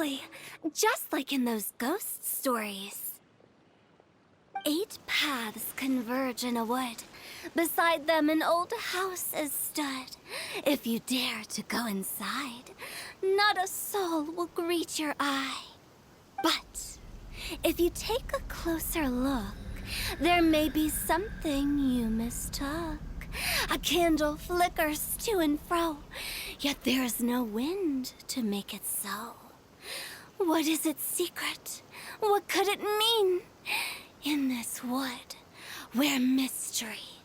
Exactly. Just like in those ghost stories. 8 paths converge in a wood. Beside them an old house is stood. If you dare to go inside, not a soul will greet your eye. But if you take a closer look, there may be something you mistook. A candle flickers to and fro, yet there is no wind to make it so. What is its secret? What could it mean? In this wood, where mystery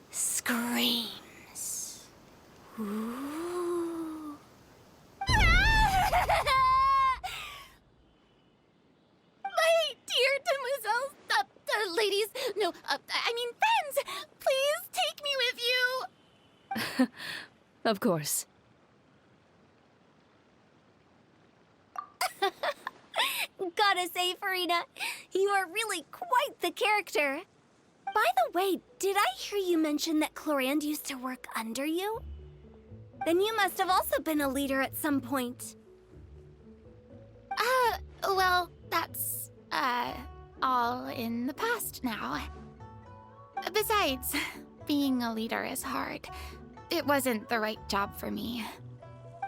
screams. Ooh. My dear demoiselles, ladies, no, I mean friends, please take me with you. Of course. Gotta say, Farina, you are really quite the character. By the way, did I hear you mention that Clorand used to work under you? Then you must have also been a leader at some point. Well, that's, all in the past now. Besides, being a leader is hard. It wasn't the right job for me.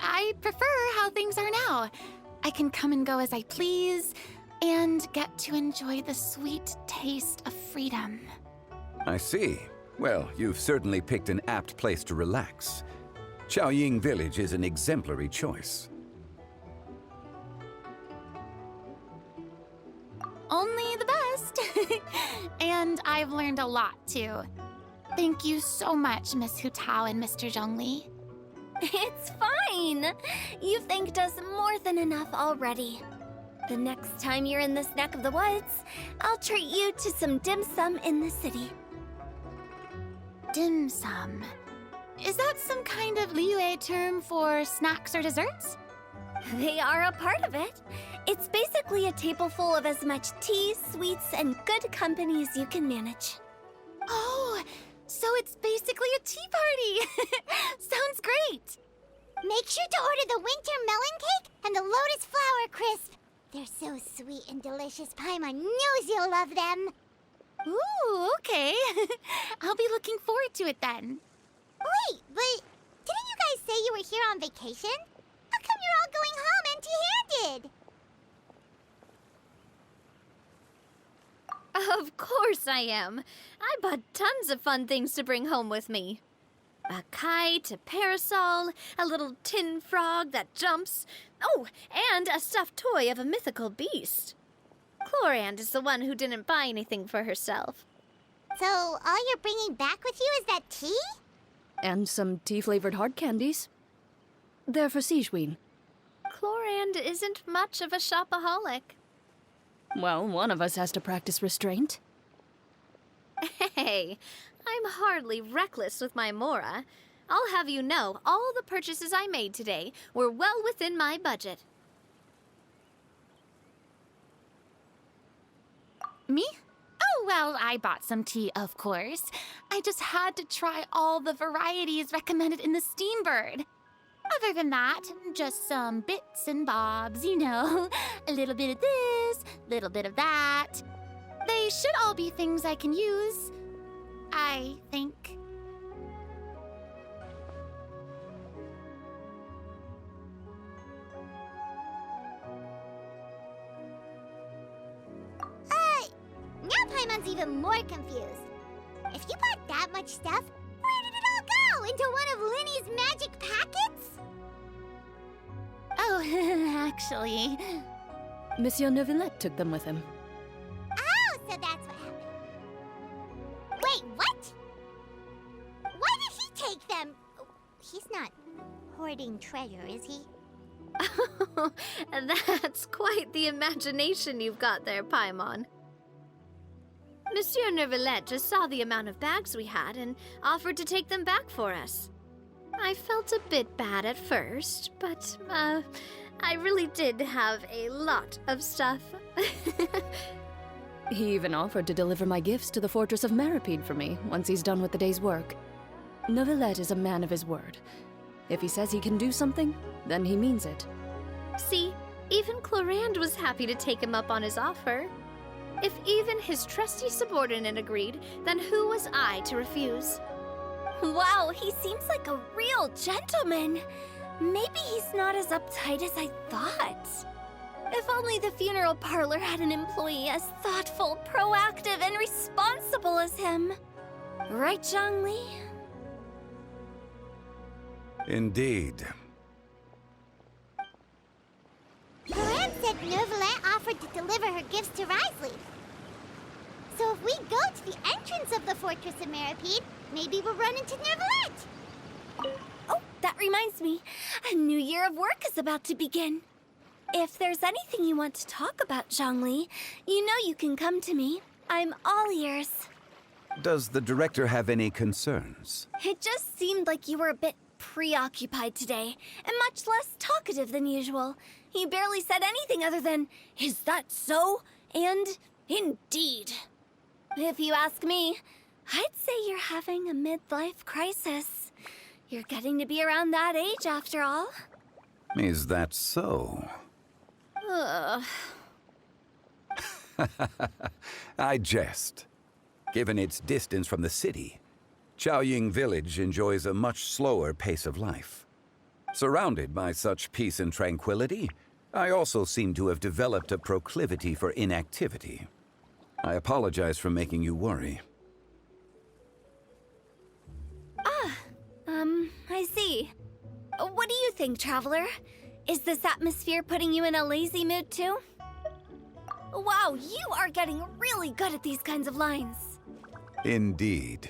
I prefer how things are now. I can come and go as I please, and get to enjoy the sweet taste of freedom. I see. Well, you've certainly picked an apt place to relax. Xiaoying Village is an exemplary choice. Only the best. And I've learned a lot, too. Thank you so much, Miss Hu Tao and Mr. Zhongli. It's fine. You've thanked us more than enough already. The next time you're in this neck of the woods, I'll treat you to some dim sum in the city. Dim sum. Is that some kind of Liyue term for snacks or desserts? They are a part of it. It's basically a table full of as much tea, sweets, and good company as you can manage. Oh, so it's basically a tea party. Sounds great. Make sure to order the winter melon cake and the lotus flower crisp. They're so sweet and delicious, Paimon knows you'll love them. Ooh, okay. I'll be looking forward to it then. Wait, but didn't you guys say you were here on vacation? How come you're all going home empty-handed? Of course I am. I bought tons of fun things to bring home with me. A kite, a parasol, a little tin frog that jumps. Oh, and a stuffed toy of a mythical beast. Clorand is the one who didn't buy anything for herself. So all you're bringing back with you is that tea? And some tea-flavored hard candies. They're for Sigewin. Clorand isn't much of a shopaholic. Well, one of us has to practice restraint. Hey, I'm hardly reckless with my Mora. I'll have you know, all the purchases I made today were well within my budget. Me? Oh, well, I bought some tea, of course. I just had to try all the varieties recommended in the Steambird. Other than that, just some bits and bobs, you know. A little bit of this, little bit of that. They should all be things I can use, I think. Now Paimon's even more confused. If you bought that much stuff, where did it all go? Into one of Linny's magic packets? Oh, actually... Monsieur Neuvillette took them with him. Oh, so that's what happened. Wait, what? Why did he take them? He's not hoarding treasure, is he? That's quite the imagination you've got there, Paimon. Monsieur Neuvillette just saw the amount of bags we had and offered to take them back for us. I felt a bit bad at first, but, I really did have a lot of stuff. He even offered to deliver my gifts to the Fortress of Meripede for me once he's done with the day's work. Neuvillette is a man of his word. If he says he can do something, then he means it. See, Even Clorand was happy to take him up on his offer. If even his trusty subordinate agreed, then who was I to refuse? Wow, he seems like a real gentleman. Maybe he's not as uptight as I thought. If only the funeral parlor had an employee as thoughtful, proactive, and responsible as him. Right, Zhongli? Indeed. Moran said Novelet offered to deliver her gifts to Risley. So if we go to the entrance of the Fortress of Meripede, maybe we'll run into Novelet. Oh, that reminds me. A new year of work is about to begin. If there's anything you want to talk about, Zhongli, you know you can come to me. I'm all ears. Does the director have any concerns? It just seemed like you were a bit preoccupied today, and much less talkative than usual. You barely said anything other than, "Is that so?" and "Indeed." If you ask me, I'd say you're having a midlife crisis. You're getting to be around that age after all. Is that so? Ugh. I jest. Given its distance from the city, Chaoying Village enjoys a much slower pace of life. Surrounded by such peace and tranquility, I also seem to have developed a proclivity for inactivity. I apologize for making you worry. I see. What do you think, Traveler? Is this atmosphere putting you in a lazy mood too? Wow, you are getting really good at these kinds of lines. Indeed.